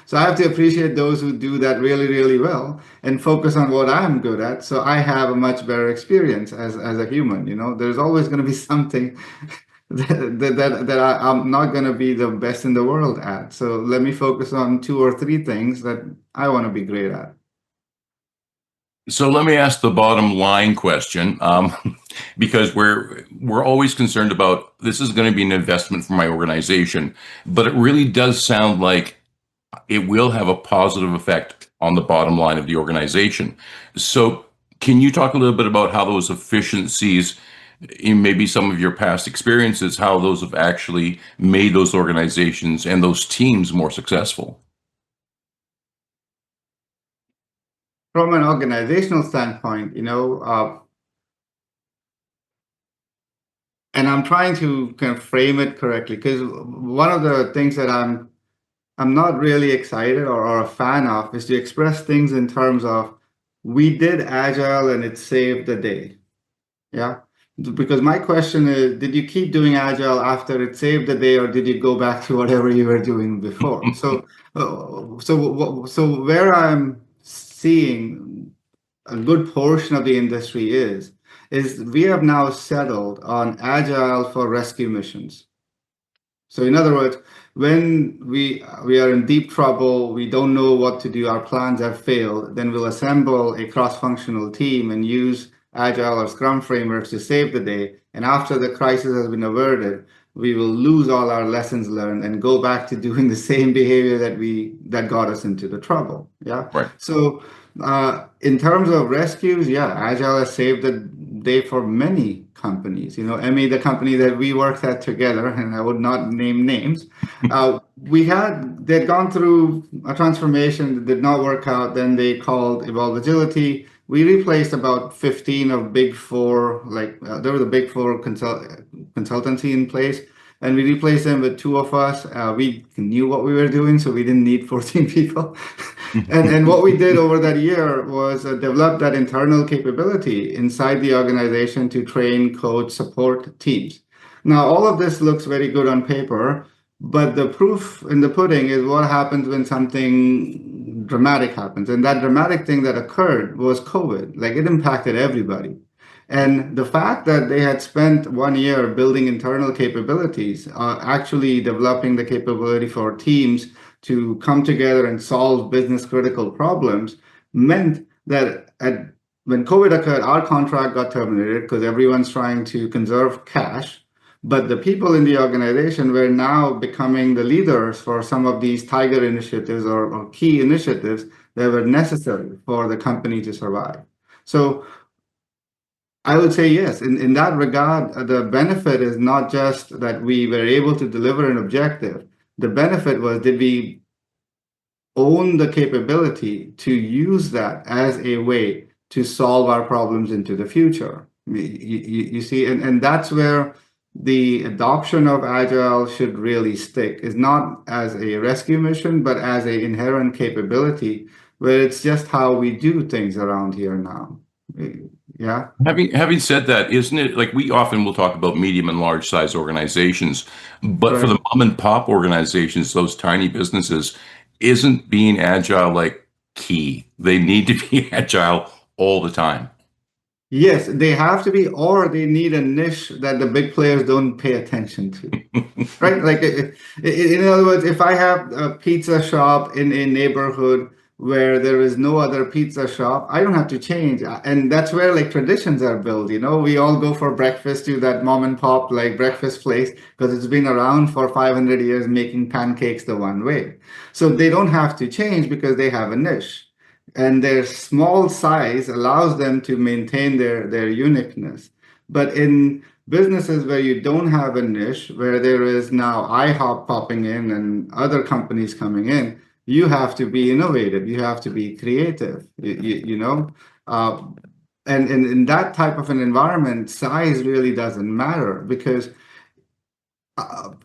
So I have to appreciate those who do that really, really well and focus on what I'm good at, so I have a much better experience as a human. There's always going to be something that I'm not going to be the best in the world at, so let me focus on 2 or 3 things that I want to be great at. So let me ask the bottom line question, because we're always concerned about, this is going to be an investment for my organization, but it really does sound like it will have a positive effect on the bottom line of the organization. So can you talk a little bit about how those efficiencies, in maybe some of your past experiences, how those have actually made those organizations and those teams more successful? From an organizational standpoint, and I'm trying to kind of frame it correctly, because one of the things that I'm not really excited or a fan of is to express things in terms of we did agile and it saved the day. Yeah. Because my question is, did you keep doing agile after it saved the day, or did you go back to whatever you were doing before? So where I'm seeing a good portion of the industry is we have now settled on agile for rescue missions. So in other words, when we are in deep trouble, we don't know what to do, our plans have failed, then we'll assemble a cross-functional team and use Agile or Scrum frameworks to save the day. And after the crisis has been averted, we will lose all our lessons learned and go back to doing the same behavior that got us into the trouble. Yeah. Right. So in terms of rescues, yeah, Agile has saved the day for many companies. You know, Emmy, the company that we worked at together, and I would not name names, they'd gone through a transformation that did not work out. Then they called Evolve Agility. We replaced about 15 of Big Four, there was a Big Four consultancy in place, and we replaced them with two of us. We knew what we were doing, so we didn't need 14 people. And what we did over that year was develop that internal capability inside the organization to train, coach, support teams. Now, all of this looks very good on paper, but the proof in the pudding is what happens when something dramatic happens. And that dramatic thing that occurred was COVID. Like, it impacted everybody. And the fact that they had spent 1 year building internal capabilities, actually developing the capability for teams to come together and solve business critical problems, meant that when COVID occurred, our contract got terminated because everyone's trying to conserve cash. But the people in the organization were now becoming the leaders for some of these tiger initiatives or key initiatives that were necessary for the company to survive. So I would say yes. In that regard, the benefit is not just that we were able to deliver an objective. The benefit was, did we own the capability to use that as a way to solve our problems into the future? You see, and that's where the adoption of Agile should really stick, is not as a rescue mission, but as an inherent capability where it's just how we do things around here now. Yeah. Having said that, isn't it like we often will talk about medium and large size organizations, but for the mom and pop organizations, those tiny businesses, isn't being agile like key? They need to be agile all the time. Yes, they have to be, or they need a niche that the big players don't pay attention to, right? Like, in other words, if I have a pizza shop in a neighborhood where there is no other pizza shop, I don't have to change. And that's where like traditions are built. You know, we all go for breakfast to that mom and pop like breakfast place because it's been around for 500 years making pancakes the one way. So they don't have to change because they have a niche. And their small size allows them to maintain their uniqueness. But in businesses where you don't have a niche, where there is now IHOP popping in and other companies coming in, you have to be innovative. You have to be creative, you know? And in that type of an environment, size really doesn't matter, because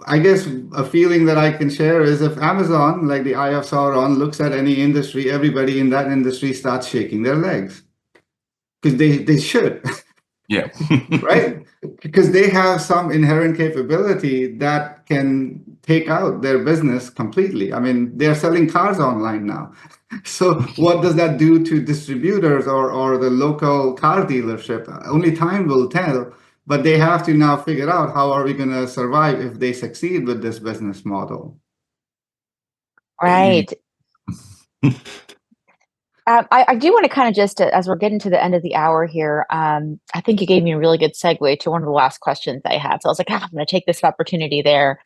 I guess a feeling that I can share is if Amazon, like the Eye of Sauron, looks at any industry, everybody in that industry starts shaking their legs. Because they should. Yeah. Right? Because they have some inherent capability that can take out their business completely. I mean, they're selling cars online now. So what does that do to distributors or the local car dealership? Only time will tell. But they have to now figure out, how are we going to survive if they succeed with this business model? Right. I do want to kind of just, as we're getting to the end of the hour here, I think you gave me a really good segue to one of the last questions I had. So I was like, I'm going to take this opportunity there.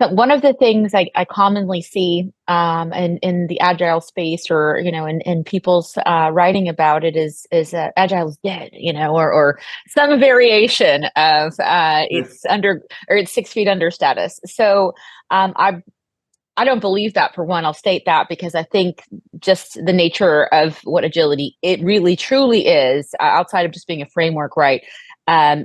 But one of the things I commonly see in the agile space, or in people's writing about it, is agile is dead, or some variation of it's under, or it's 6 feet under status. So I don't believe that, for one. I'll state that because I think just the nature of what agility it really truly is, outside of just being a framework, right?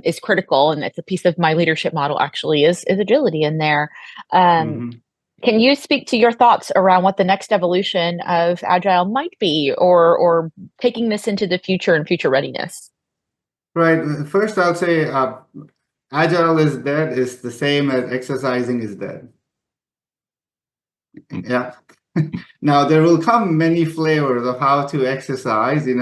is critical, and it's a piece of my leadership model actually is agility in there. Can you speak to your thoughts around what the next evolution of Agile might be, or taking this into the future and future readiness? Right. First, I'll say Agile is dead is the same as exercising is dead. Yeah. Now, there will come many flavors of how to exercise. There's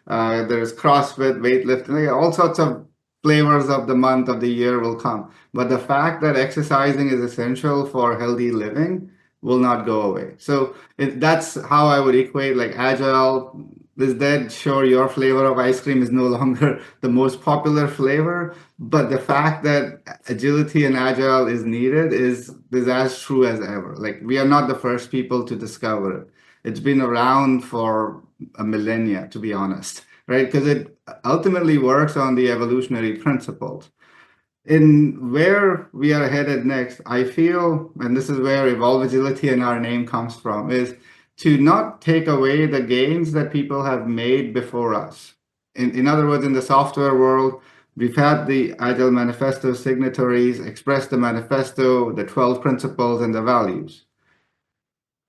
CrossFit, weightlifting, all sorts of flavors of the month, of the year will come. But the fact that exercising is essential for healthy living will not go away. So that's how I would equate, like, Agile is dead. Sure, your flavor of ice cream is no longer the most popular flavor, but the fact that agility and Agile is needed is as true as ever. Like, we are not the first people to discover it. It's been around for a millennia, to be honest, right? Because it ultimately works on the evolutionary principles. In where we are headed next, I feel, and this is where Evolve Agility and our name comes from, is to not take away the gains that people have made before us. In other words, in the software world, we've had the Agile Manifesto signatories express the manifesto, the 12 principles, and the values.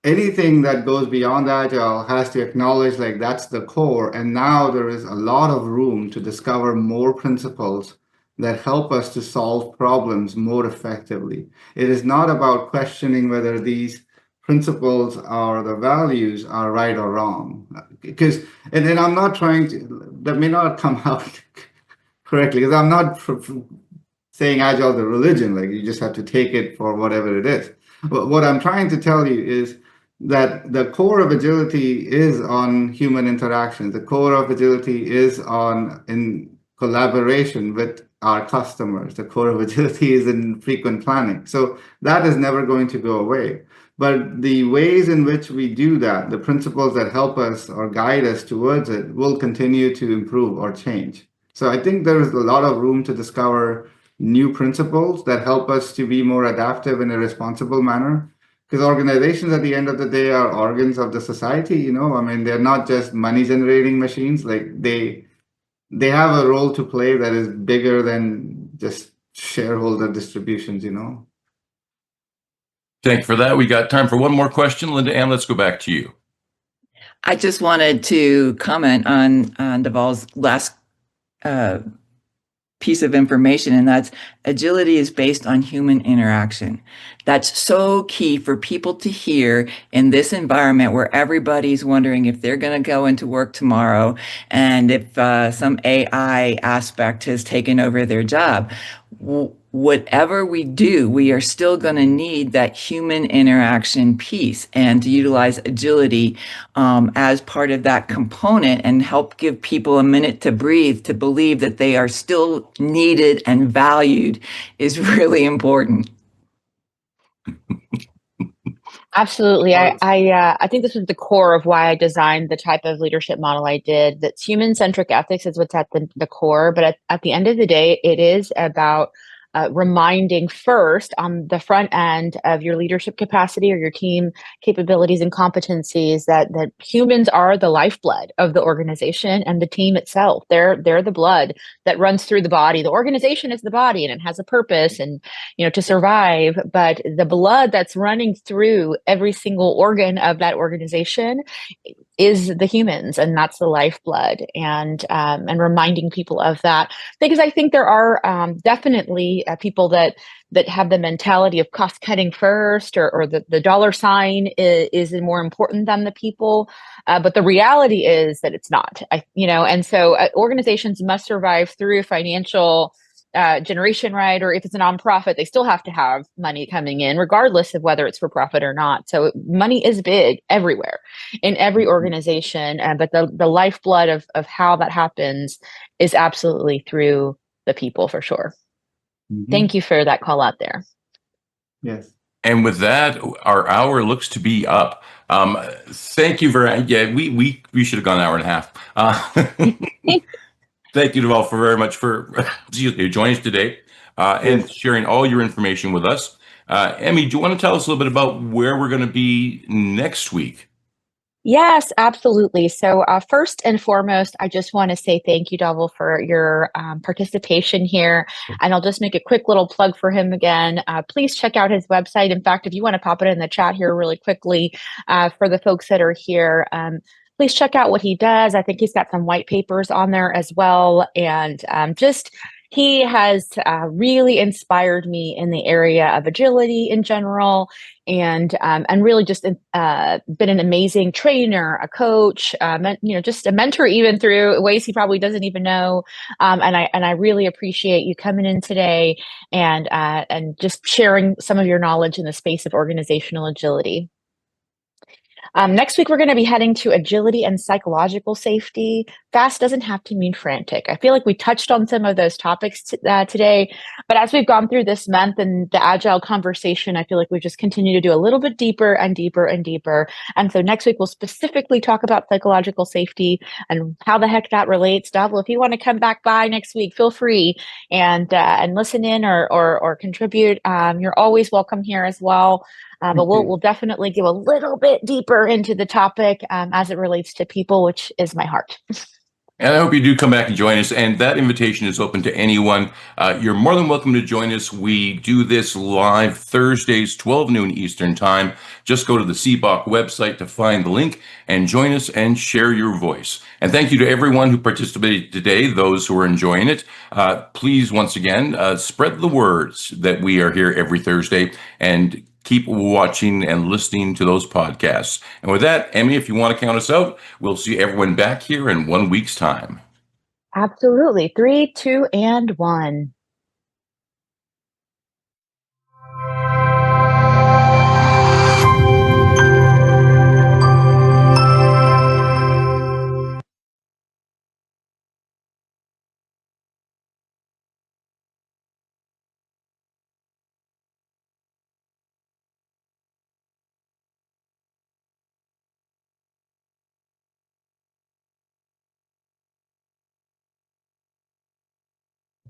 Anything that goes beyond Agile has to acknowledge, like, that's the core. And now there is a lot of room to discover more principles that help us to solve problems more effectively. It is not about questioning whether these principles or the values are right or wrong. Because, and I'm not trying to, that may not come out correctly, because I'm not saying Agile is a religion, like you just have to take it for whatever it is. But what I'm trying to tell you is that the core of agility is on human interaction. The core of agility is in collaboration with our customers. The core of agility is in frequent planning. So that is never going to go away. But the ways in which we do that, the principles that help us or guide us towards it, will continue to improve or change. So I think there is a lot of room to discover new principles that help us to be more adaptive in a responsible manner. Because organizations at the end of the day are organs of the society, I mean, they're not just money generating machines. Like, they have a role to play that is bigger than just shareholder distributions. Thank you for that. We got time for one more question. LindaAnn, let's go back to you. I just wanted to comment on Dhaval's last piece of information, and that's agility is based on human interaction. That's so key for people to hear in this environment where everybody's wondering if they're going to go into work tomorrow and if some AI aspect has taken over their job. Whatever we do, we are still going to need that human interaction piece, and to utilize agility as part of that component and help give people a minute to breathe, to believe that they are still needed and valued, is really important. Absolutely. I think this was the core of why I designed the type of leadership model I did. That human-centric ethics is what's at the core, but at the end of the day, it is about reminding first on the front end of your leadership capacity or your team capabilities and competencies that humans are the lifeblood of the organization and the team itself. They're the blood that runs through the body. The organization is the body, and it has a purpose and to survive. But the blood that's running through every single organ of that organization is the humans, and that's the lifeblood. And reminding people of that, because I think there are definitely people that have the mentality of cost cutting first, or the dollar sign is more important than the people. But the reality is that it's not. And so organizations must survive through financial generation, right? Or if it's a nonprofit, they still have to have money coming in, regardless of whether it's for profit or not. So money is big everywhere in every organization, but the lifeblood of how that happens is absolutely through the people, for sure. Thank you for that call out there. Yes. And with that, our hour looks to be up. Thank you very much. Yeah, we should have gone an hour and a half. Thank you, Dhaval, very much for joining us today and sharing all your information with us. Emmy, do you want to tell us a little bit about where we're going to be next week? Yes, absolutely. So, first and foremost, I just want to say thank you, Dhaval, for your participation here. And I'll just make a quick little plug for him again. Please check out his website. In fact, if you want to pop it in the chat here really quickly for the folks that are here, please check out what he does. I think he's got some white papers on there as well. And just he has really inspired me in the area of agility in general, and really just been an amazing trainer, a coach, just a mentor, even through ways he probably doesn't even know. And I really appreciate you coming in today and just sharing some of your knowledge in the space of organizational agility. Next week, we're going to be heading to agility and psychological safety. Fast doesn't have to mean frantic. I feel like we touched on some of those topics today, but as we've gone through this month and the agile conversation, I feel like we just continue to do a little bit deeper and deeper and deeper. And so next week, we'll specifically talk about psychological safety and how the heck that relates. Dhaval, if you want to come back by next week, feel free and listen in or contribute. You're always welcome here as well. But we'll definitely go a little bit deeper into the topic as it relates to people, which is my heart. And I hope you do come back and join us. And that invitation is open to anyone. You're more than welcome to join us. We do this live Thursdays, 12 noon Eastern time. Just go to the CBOC website to find the link and join us and share your voice. And thank you to everyone who participated today, those who are enjoying it. Please, once again, spread the words that we are here every Thursday and keep watching and listening to those podcasts. And with that, Emmy, if you want to count us out, we'll see everyone back here in 1 week's time. Absolutely. 3, 2, and 1.